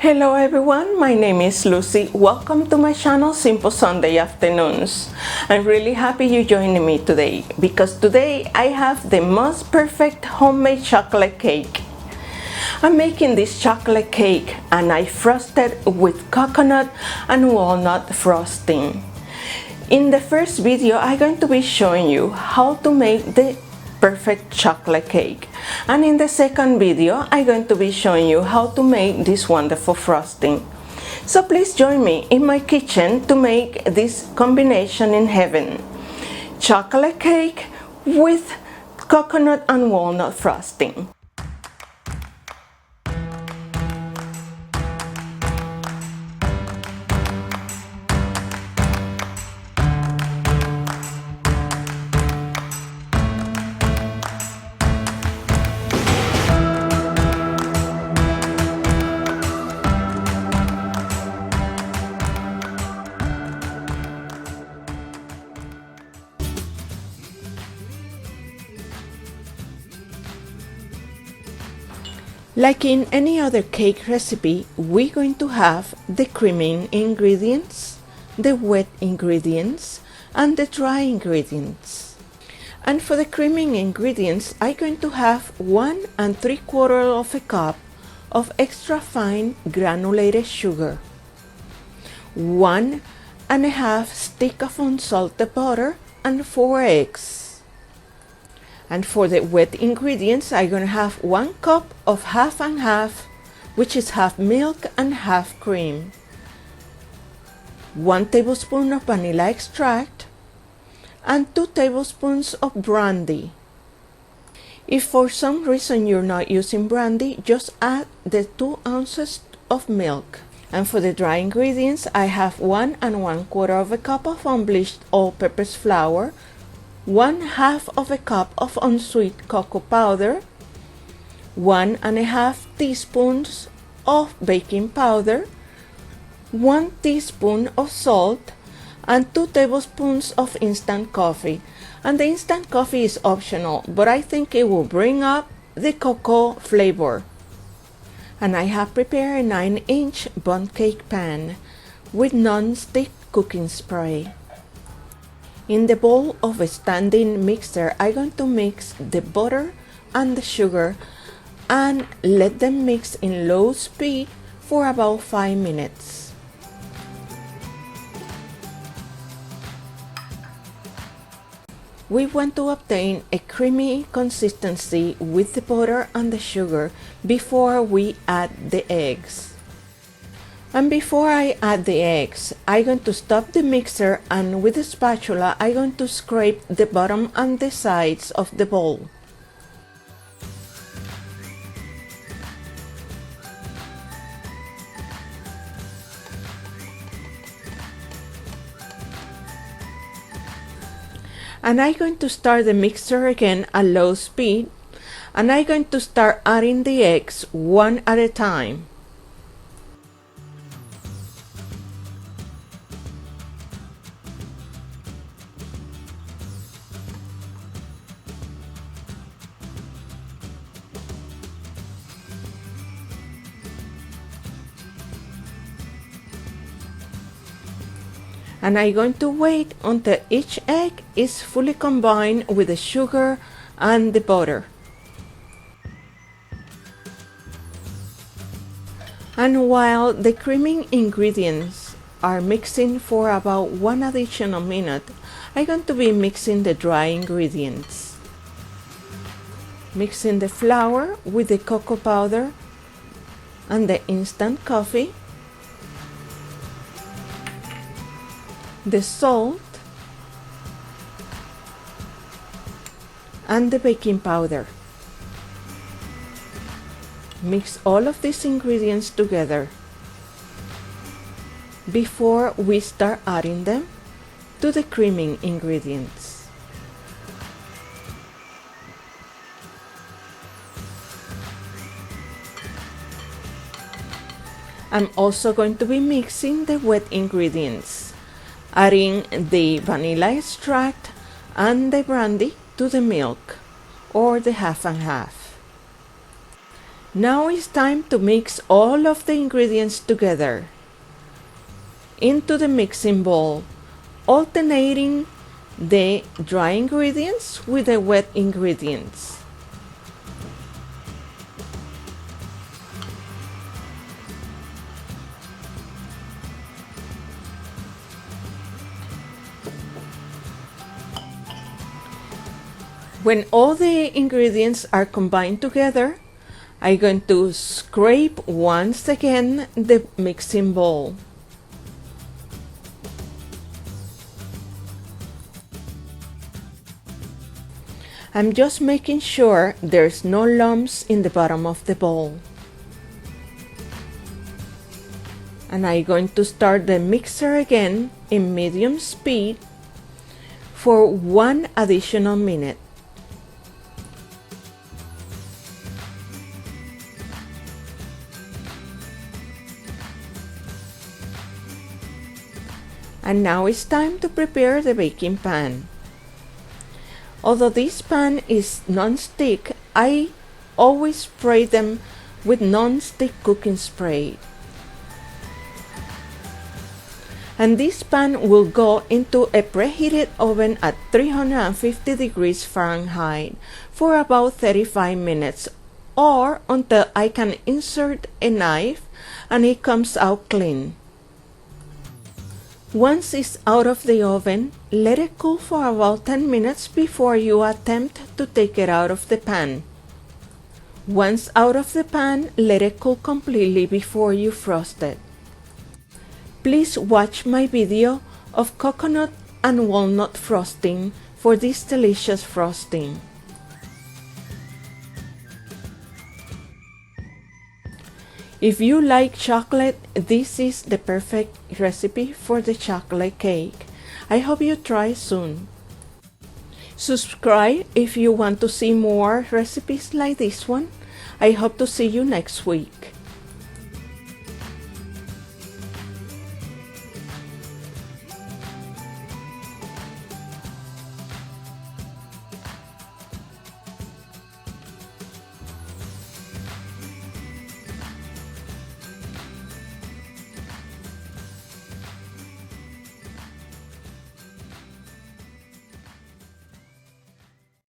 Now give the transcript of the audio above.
Hello everyone, my name is Lucy. Welcome to my channel Simple Sunday Afternoons. I'm really happy you joined me today because today I have the most perfect homemade chocolate cake. I'm making this chocolate cake and I frosted with coconut and walnut frosting. In the first video, I'm going to be showing you how to make the perfect chocolate cake, and in the second video I'm going to be showing you how to make this wonderful frosting. So please join me in my kitchen to make this combination in heaven: chocolate cake with coconut and walnut frosting. Like in any other cake recipe, we're going to have the creaming ingredients, the wet ingredients, and the dry ingredients. And for the creaming ingredients, I'm going to have 1 3/4 cup of extra fine granulated sugar, 1 1/2 stick of unsalted butter, and 4 eggs. And for the wet ingredients, I'm going to have 1 cup of half and half, which is half milk and half cream, 1 tablespoon of vanilla extract, and 2 tablespoons of brandy. If for some reason you're not using brandy, just add the 2 ounces of milk. And for the dry ingredients, I have 1 1/4 cup of unbleached all-purpose flour, 1/2 cup of unsweetened cocoa powder, 1 1/2 teaspoons of baking powder, 1 teaspoon of salt, and 2 tablespoons of instant coffee. And the instant coffee is optional, but I think it will bring up the cocoa flavor. And I have prepared a 9-inch Bundt cake pan with non-stick cooking spray. In the bowl of a standing mixer, I'm going to mix the butter and the sugar and let them mix in low speed for about 5 minutes. We want to obtain a creamy consistency with the butter and the sugar before we add the eggs. And before I add the eggs, I'm going to stop the mixer, and with a spatula I'm going to scrape the bottom and the sides of the bowl. And I'm going to start the mixer again at low speed, and I'm going to start adding the eggs one at a time. And I'm going to wait until each egg is fully combined with the sugar and the butter. And while the creaming ingredients are mixing for about 1 additional minute, I'm going to be mixing the dry ingredients. Mixing the flour with the cocoa powder and the instant coffee, the salt, and the baking powder. Mix all of these ingredients together before we start adding them to the creaming ingredients. I'm also going to be mixing the wet ingredients, adding the vanilla extract and the brandy to the milk, or the half and half. Now it's time to mix all of the ingredients together into the mixing bowl, alternating the dry ingredients with the wet ingredients. When all the ingredients are combined together, I'm going to scrape once again the mixing bowl. I'm just making sure there's no lumps in the bottom of the bowl. And I'm going to start the mixer again in medium speed for 1 additional minute. And now it's time to prepare the baking pan. Although this pan is non-stick, I always spray them with non-stick cooking spray. And this pan will go into a preheated oven at 350 degrees Fahrenheit for about 35 minutes, or until I can insert a knife and it comes out clean. Once it's out of the oven, let it cool for about 10 minutes before you attempt to take it out of the pan. Once out of the pan, let it cool completely before you frost it. Please watch my video of coconut and walnut frosting for this delicious frosting. If you like chocolate, this is the perfect recipe for the chocolate cake. I hope you try soon. Subscribe if you want to see more recipes like this one. I hope to see you next week.